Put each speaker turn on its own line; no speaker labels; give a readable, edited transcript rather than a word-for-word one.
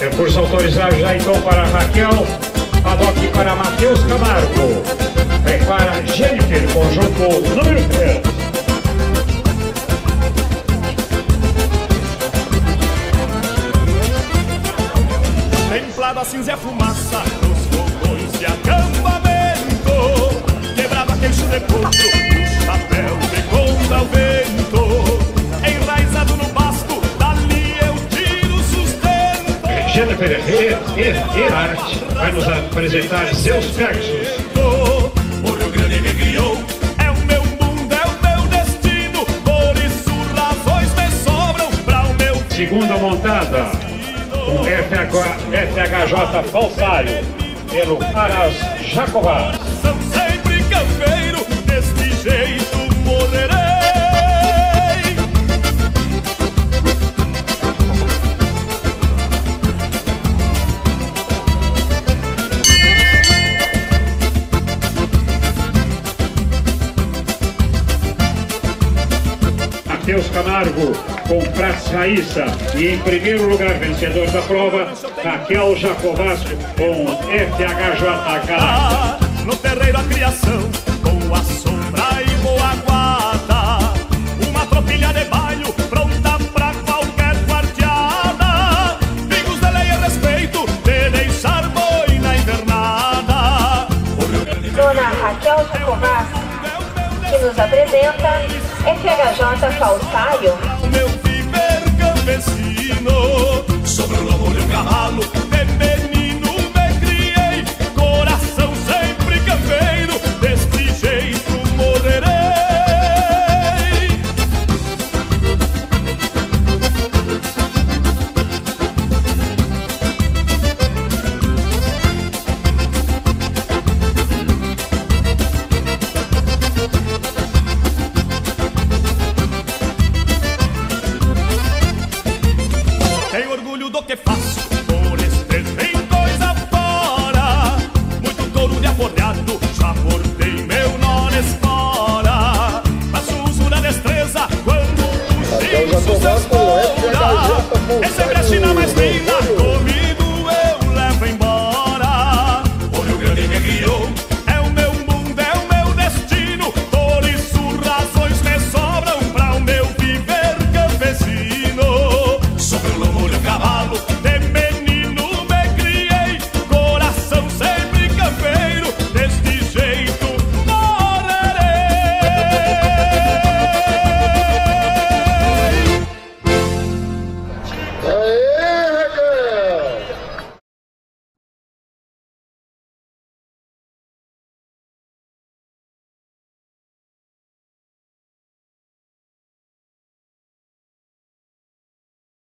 Recurso autorizado já então para Raquel, paddock para Matheus Camargo. Prepara Jennifer, conjunto número 3.
Templada cinza é fumaça nos fogões de acampamento. Quebrava queixo de potro, o chapéu de contra o vento. Enraizado no pasto, dali eu tiro sustento.
Jennifer Herart vai nos apresentar seus versos.
O Rio Grande me criou, é o meu mundo, é o meu destino. Por isso razões me sobram pra o meu
Segunda montada, com FHJ Falsário, pelo Aras Jacobás.
São sempre campeiro, deste jeito morrerei.
Matheus Camargo com Prats Raíssa e em primeiro lugar vencedor da prova, Raquel Jacobás com FHJH.
No terreiro a criação, boa sombra e boa guarda. Uma tropilha de baile pronta pra qualquer quarteada. Pingos de lei e respeito, de deixar boi na invernada.
Dona Raquel Jacobás, que nos apresenta FHJ Falsário.
O meu viver campesino, sobre o lombo de um cavalo,